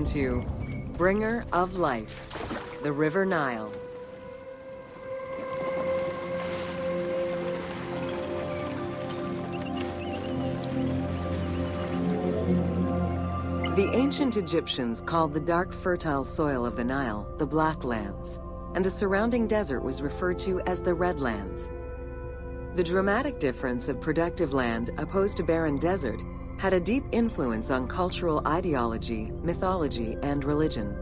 to Bringer of Life, the River Nile. The ancient Egyptians called the dark fertile soil of the Nile the Black Lands, and the surrounding desert was referred to as the Red Lands. The dramatic difference of productive land opposed to barren desert had a deep influence on cultural ideology, mythology, and religion.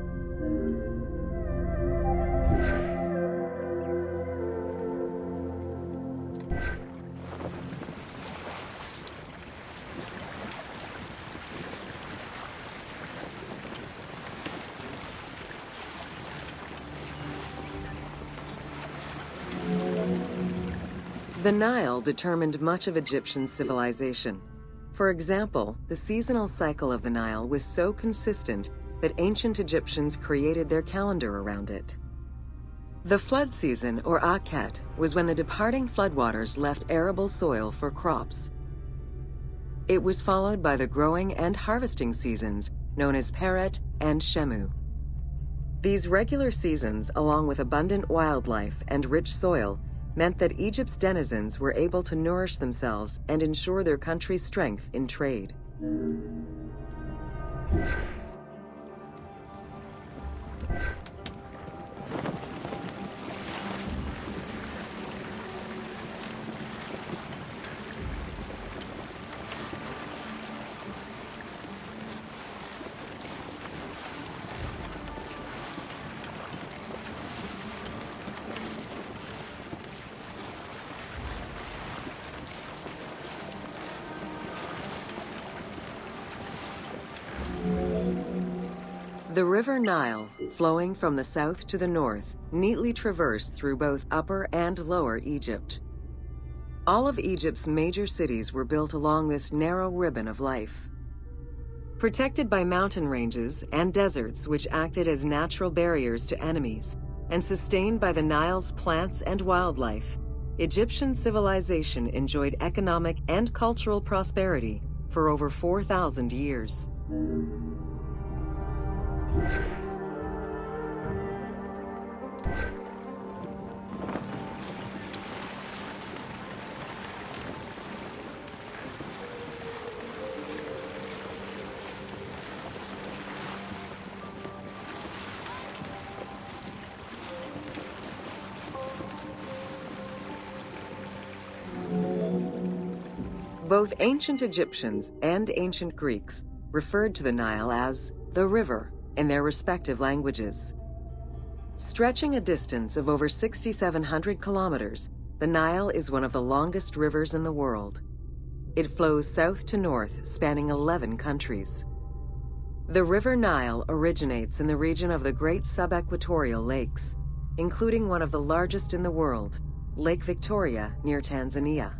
The Nile determined much of Egyptian civilization. For example, the seasonal cycle of the Nile was so consistent that ancient Egyptians created their calendar around it. The flood season, or Akhet, was when the departing floodwaters left arable soil for crops. It was followed by the growing and harvesting seasons, known as Peret and Shemu. These regular seasons, along with abundant wildlife and rich soil, meant that Egypt's denizens were able to nourish themselves and ensure their country's strength in trade. The River Nile, flowing from the south to the north, neatly traversed through both Upper and Lower Egypt. All of Egypt's major cities were built along this narrow ribbon of life. Protected by mountain ranges and deserts which acted as natural barriers to enemies, and sustained by the Nile's plants and wildlife, Egyptian civilization enjoyed economic and cultural prosperity for over 4,000 years. Both ancient Egyptians and ancient Greeks referred to the Nile as the river in their respective languages. Stretching a distance of over 6,700 kilometers, the Nile is one of the longest rivers in the world. It flows south to north, spanning 11 countries. The River Nile originates in the region of the Great Subequatorial Lakes, including one of the largest in the world, Lake Victoria near Tanzania.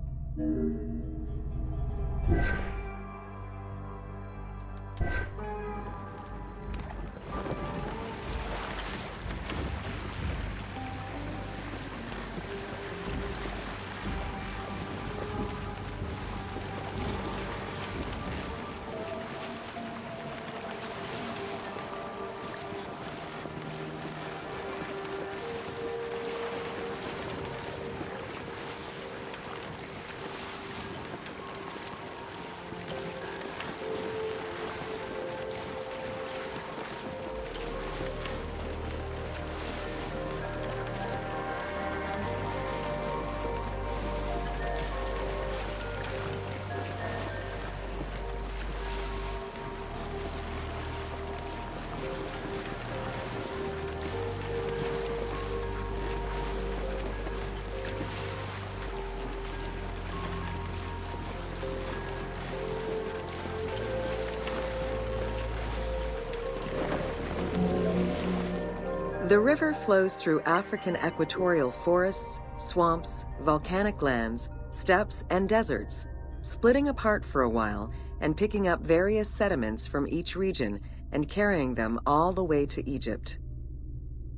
The river flows through African equatorial forests, swamps, volcanic lands, steppes, and deserts, splitting apart for a while and picking up various sediments from each region and carrying them all the way to Egypt.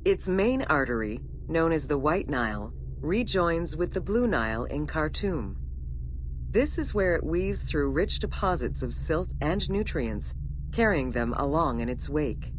Its main artery, known as the White Nile, rejoins with the Blue Nile in Khartoum. This is where it weaves through rich deposits of silt and nutrients, carrying them along in its wake.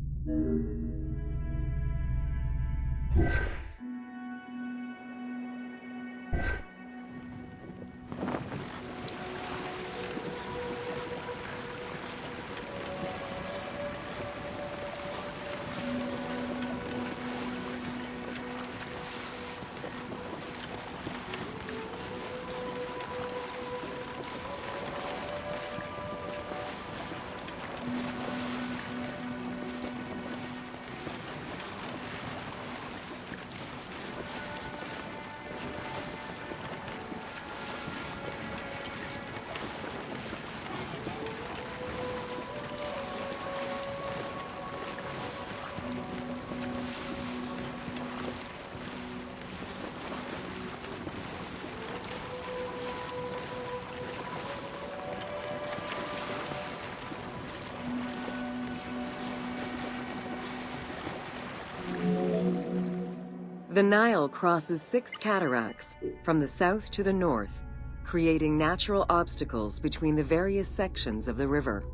The Nile crosses 6 cataracts from the south to the north, creating natural obstacles between the various sections of the river.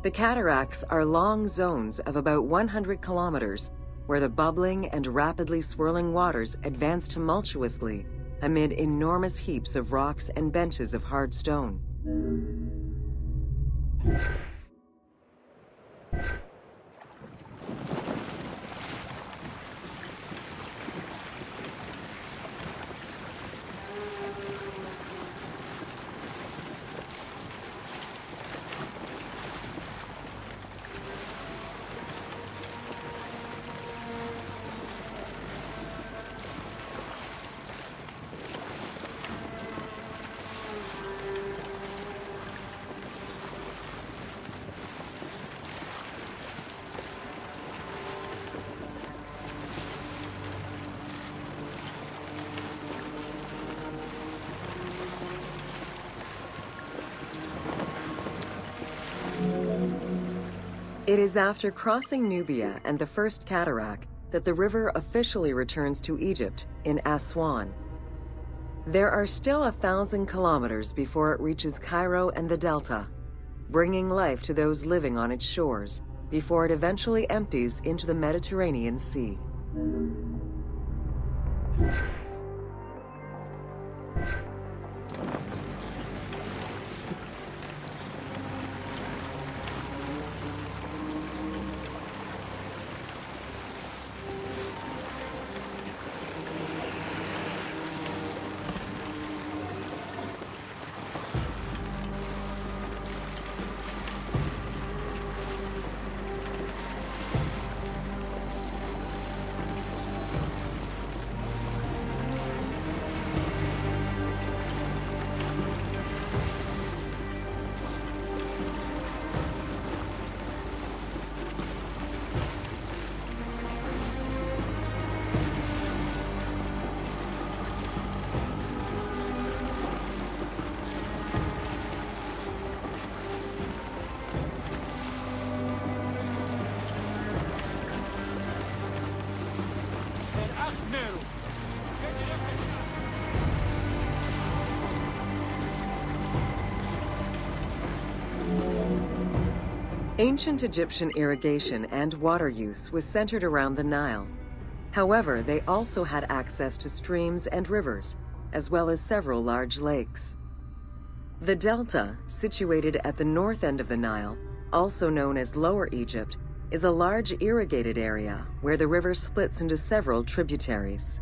The cataracts are long zones of about 100 kilometers, where the bubbling and rapidly swirling waters advance tumultuously amid enormous heaps of rocks and benches of hard stone. It is after crossing Nubia and the first cataract that the river officially returns to Egypt in Aswan. There are still 1,000 kilometers before it reaches Cairo and the Delta, bringing life to those living on its shores before it eventually empties into the Mediterranean Sea. Ancient Egyptian irrigation and water use was centered around the Nile. However, they also had access to streams and rivers, as well as several large lakes. The Delta, situated at the north end of the Nile, also known as Lower Egypt, is a large irrigated area where the river splits into several tributaries.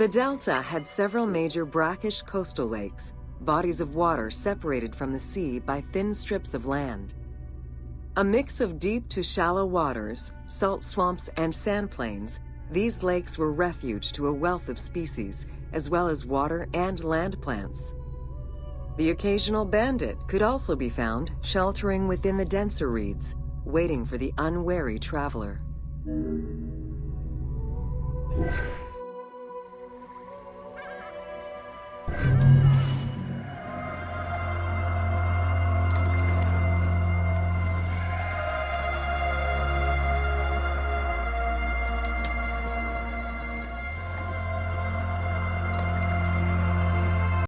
The delta had several major brackish coastal lakes, bodies of water separated from the sea by thin strips of land. A mix of deep to shallow waters, salt swamps, and sand plains, these lakes were refuge to a wealth of species, as well as water and land plants. The occasional bandit could also be found sheltering within the denser reeds, waiting for the unwary traveler.